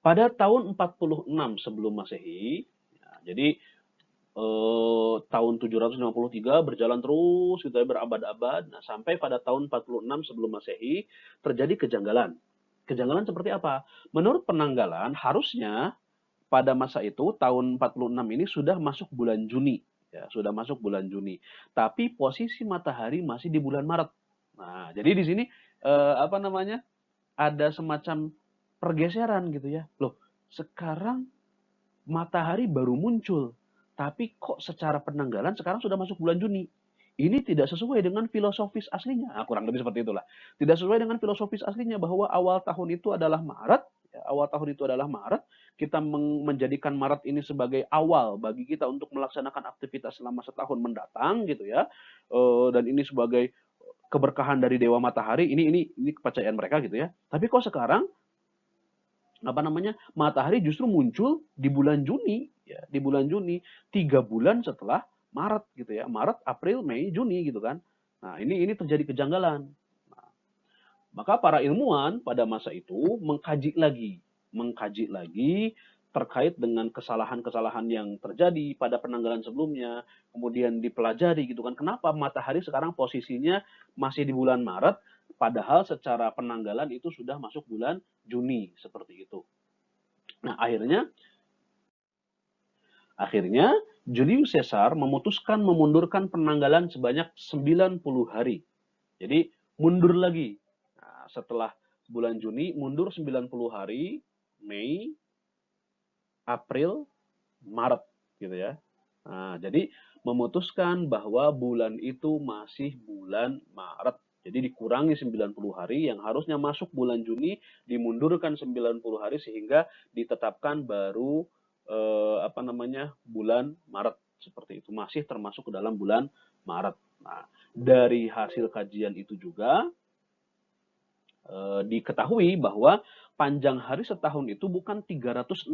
Pada tahun 46 sebelum Masehi, ya, jadi tahun 753 berjalan terus gitu ya, berabad-abad. Nah, sampai pada tahun 46 sebelum Masehi terjadi kejanggalan. Kejanggalan seperti apa? Menurut penanggalan harusnya pada masa itu tahun 46 ini sudah masuk bulan Juni, ya, sudah masuk bulan Juni. Tapi posisi matahari masih di bulan Maret. Nah, jadi di sini apa namanya? Ada semacam pergeseran gitu ya. Loh, sekarang matahari baru muncul, tapi kok secara penanggalan sekarang sudah masuk bulan Juni. Ini tidak sesuai dengan filosofis aslinya. Nah, kurang lebih seperti itulah. Tidak sesuai dengan filosofis aslinya bahwa awal tahun itu adalah Maret, ya, awal tahun itu adalah Maret. Kita menjadikan Maret ini sebagai awal bagi kita untuk melaksanakan aktivitas selama setahun mendatang gitu ya. Dan ini sebagai keberkahan dari dewa matahari. Ini kepercayaan mereka gitu ya. Tapi kok sekarang apa namanya, matahari justru muncul di bulan Juni, ya, di bulan Juni, 3 bulan setelah Maret gitu ya, Maret, April, Mei, Juni gitu kan. Nah, ini terjadi kejanggalan. Nah, maka para ilmuwan pada masa itu mengkaji lagi terkait dengan kesalahan-kesalahan yang terjadi pada penanggalan sebelumnya, kemudian dipelajari gitu kan, kenapa matahari sekarang posisinya masih di bulan Maret, padahal secara penanggalan itu sudah masuk bulan Juni, seperti itu. Nah, akhirnya Julius Caesar memutuskan memundurkan penanggalan sebanyak 90 hari. Jadi mundur lagi. Nah, setelah bulan Juni mundur 90 hari, Mei, April, Maret gitu ya. Nah, jadi memutuskan bahwa bulan itu masih bulan Maret. Jadi dikurangi 90 hari yang harusnya masuk bulan Juni, dimundurkan 90 hari sehingga ditetapkan baru apa namanya, bulan Maret seperti itu. Masih termasuk ke dalam bulan Maret. Nah, dari hasil kajian itu juga diketahui bahwa panjang hari setahun itu bukan 366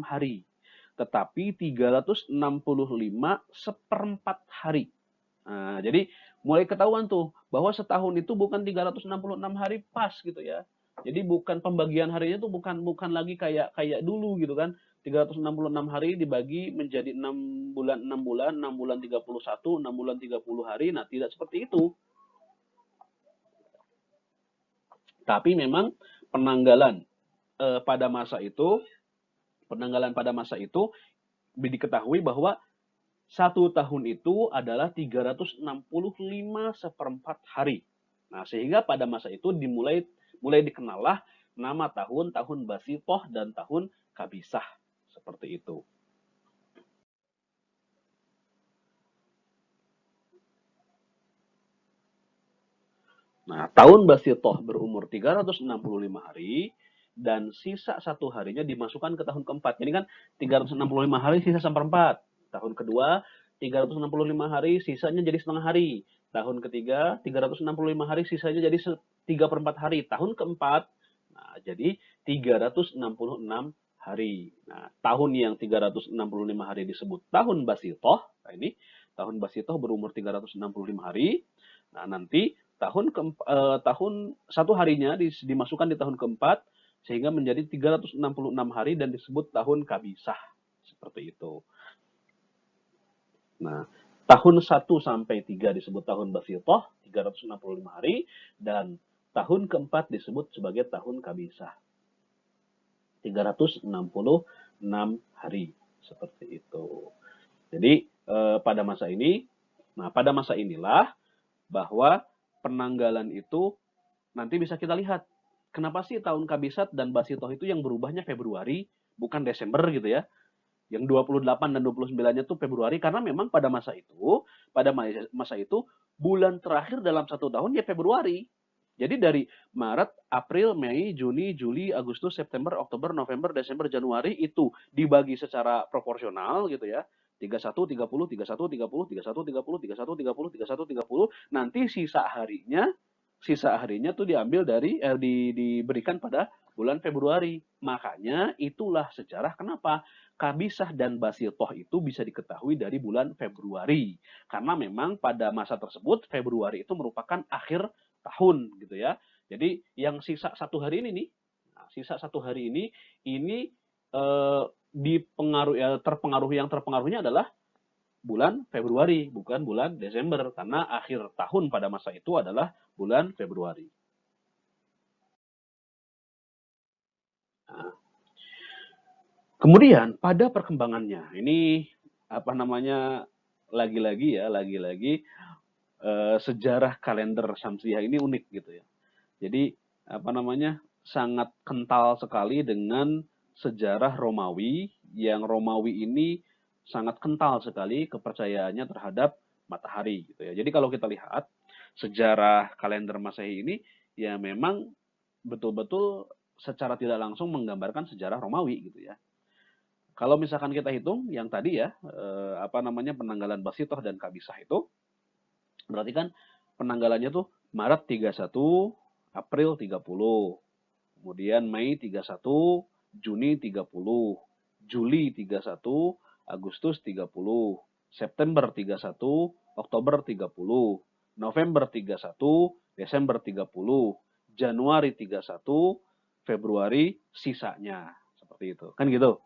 hari, tetapi 365 seperempat hari. Nah, jadi mulai ketahuan tuh bahwa setahun itu bukan 366 hari pas gitu ya. Jadi bukan pembagian harinya tuh bukan bukan lagi kayak kayak dulu gitu kan. 366 hari dibagi menjadi 6 bulan, 6 bulan, 6 bulan 31, 6 bulan 30 hari. Nah, tidak seperti itu. Tapi memang penanggalan pada masa itu, diketahui bahwa 1 tahun itu adalah 365 seperempat hari. Nah, sehingga pada masa itu mulai dikenallah nama tahun Basitoh dan tahun Kabisah. Seperti itu. Nah, tahun Basitoh berumur 365 hari dan sisa 1 harinya dimasukkan ke tahun keempat. Jadi kan 365 hari sisa seperempat. Tahun kedua 365 hari sisanya jadi setengah hari. Tahun ketiga 365 hari sisanya jadi 3/4 hari. Tahun keempat nah jadi 366 hari. Nah, tahun yang 365 hari disebut tahun Basitoh. Nah, ini tahun Basitoh berumur 365 hari. Nah, nanti tahun 1 harinya dimasukkan di tahun keempat sehingga menjadi 366 hari dan disebut tahun Kabisah. Seperti itu. Nah, tahun 1 sampai 3 disebut tahun Basitoh, 365 hari, dan tahun keempat disebut sebagai tahun Kabisah. 366 hari. Seperti itu. Jadi pada masa inilah bahwa penanggalan itu nanti bisa kita lihat. Kenapa sih tahun Kabisat dan Basitoh itu yang berubahnya Februari, bukan Desember gitu ya. Yang 28 dan 29-nya tuh Februari, karena memang pada masa itu, bulan terakhir dalam 1 tahun ya Februari. Jadi dari Maret, April, Mei, Juni, Juli, Agustus, September, Oktober, November, Desember, Januari itu dibagi secara proporsional gitu ya. 31, 30, 31, 30, 31, 30, 31, 30, 31, 30. Nanti sisa harinya tuh diambil diberikan pada bulan Februari. Makanya itulah sejarah kenapa Kabisah dan Basitoh itu bisa diketahui dari bulan Februari. Karena memang pada masa tersebut Februari itu merupakan akhir tahun gitu ya. Jadi yang sisa 1 hari ini nih, sisa 1 hari ini terpengaruhnya adalah bulan Februari, bukan bulan Desember, karena akhir tahun pada masa itu adalah bulan Februari. Nah, kemudian pada perkembangannya, ini apa namanya, lagi-lagi sejarah kalender Syamsiah ini unik gitu ya. Jadi apa namanya, sangat kental sekali dengan sejarah Romawi, yang Romawi ini sangat kental sekali kepercayaannya terhadap matahari gitu ya. Jadi kalau kita lihat sejarah kalender Masehi ini ya memang betul-betul secara tidak langsung menggambarkan sejarah Romawi gitu ya. Kalau misalkan kita hitung yang tadi ya, apa namanya, penanggalan Basitoh dan Kabisah itu, berarti kan penanggalannya tuh Maret 31, April 30, kemudian Mei 31, Juni 30, Juli 31, Agustus 30, September 31, Oktober 30, November 31, Desember 30, Januari 31, Februari sisanya. Seperti itu. Kan gitu.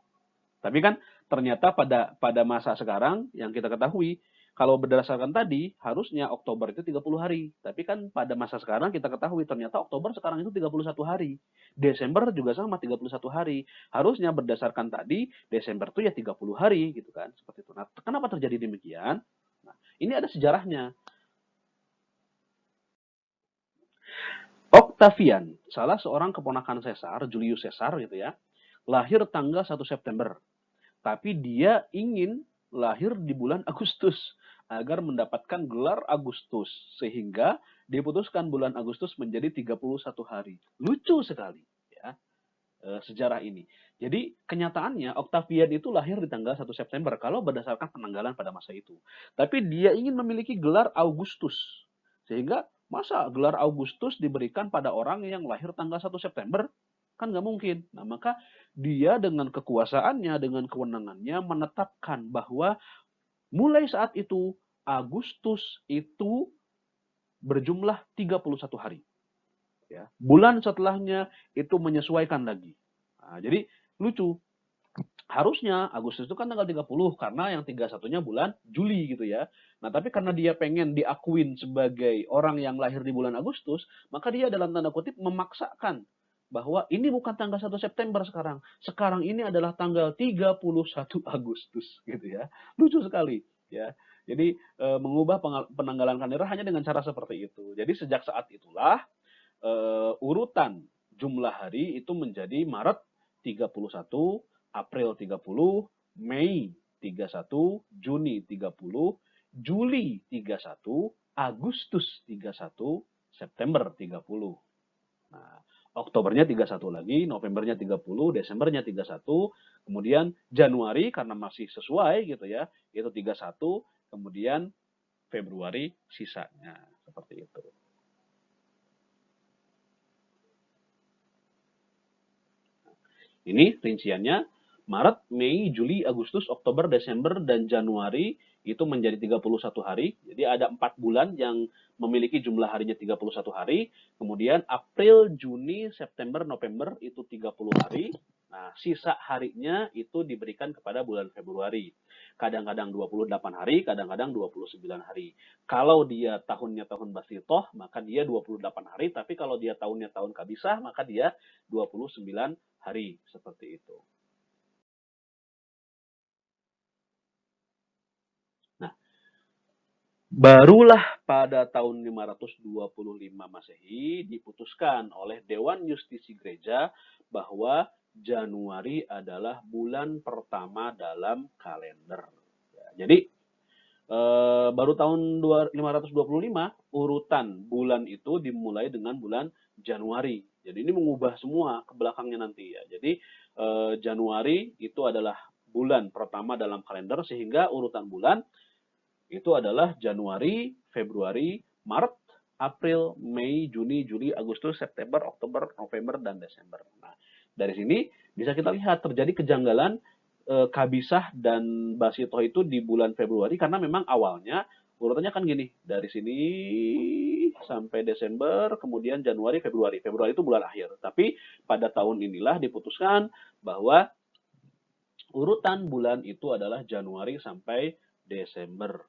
Tapi kan ternyata pada masa sekarang yang kita ketahui, kalau berdasarkan tadi harusnya Oktober itu 30 hari. Tapi kan pada masa sekarang kita ketahui ternyata Oktober sekarang itu 31 hari. Desember juga sama 31 hari. Harusnya berdasarkan tadi Desember itu ya 30 hari gitu kan, seperti itu. Nah, kenapa terjadi demikian? Nah, ini ada sejarahnya. Octavian, salah seorang keponakan Caesar, Julius Caesar gitu ya, lahir tanggal 1 September. Tapi dia ingin lahir di bulan Agustus agar mendapatkan gelar Agustus, sehingga diputuskan bulan Agustus menjadi 31 hari. Lucu sekali ya, sejarah ini. Jadi kenyataannya Octavian itu lahir di tanggal 1 September kalau berdasarkan penanggalan pada masa itu. Tapi dia ingin memiliki gelar Augustus. Sehingga masa gelar Augustus diberikan pada orang yang lahir tanggal 1 September? Kan nggak mungkin. Nah, maka dia dengan kekuasaannya, dengan kewenangannya menetapkan bahwa mulai saat itu Agustus itu berjumlah 31 hari. Ya. Bulan setelahnya itu menyesuaikan lagi. Nah, jadi lucu. Harusnya Agustus itu kan tanggal 30 karena yang 31-nya bulan Juli gitu ya. Nah, tapi karena dia pengen diakuin sebagai orang yang lahir di bulan Agustus, maka dia dalam tanda kutip memaksakan bahwa ini bukan tanggal 1 September sekarang. Sekarang ini adalah tanggal 31 Agustus gitu ya. Lucu sekali ya. Jadi mengubah penanggalan kalender hanya dengan cara seperti itu. Jadi sejak saat itulah urutan jumlah hari itu menjadi Maret 31, April 30, Mei 31, Juni 30, Juli 31, Agustus 31, September 30. Nah, Oktobernya 31 lagi, Novembernya 30, Desembernya 31, kemudian Januari karena masih sesuai gitu ya, itu 31, kemudian Februari sisanya. Seperti itu. Ini rinciannya Maret, Mei, Juli, Agustus, Oktober, Desember, dan Januari itu menjadi 31 hari. Jadi ada 4 bulan yang memiliki jumlah harinya 31 hari. Kemudian April, Juni, September, November itu 30 hari. Nah, sisa harinya itu diberikan kepada bulan Februari. Kadang-kadang 28 hari, kadang-kadang 29 hari. Kalau dia tahunnya tahun Basitoh, maka dia 28 hari. Tapi kalau dia tahunnya tahun Kabisah, maka dia 29 hari. Seperti itu. Nah, barulah pada tahun 525 Masehi diputuskan oleh Dewan Justisi Gereja bahwa Januari adalah bulan pertama dalam kalender. Ya, jadi baru tahun 525 urutan bulan itu dimulai dengan bulan Januari. Jadi ini mengubah semua ke belakangnya nanti ya. Jadi Januari itu adalah bulan pertama dalam kalender sehingga urutan bulan itu adalah Januari, Februari, Maret, April, Mei, Juni, Juli, Agustus, September, Oktober, November, dan Desember. Nah, dari sini bisa kita lihat terjadi kejanggalan Kabisah dan Basitoh itu di bulan Februari karena memang awalnya Urutannya kan gini, dari sini sampai Desember, kemudian Januari, Februari. Februari itu bulan akhir. Tapi pada tahun inilah diputuskan bahwa urutan bulan itu adalah Januari sampai Desember.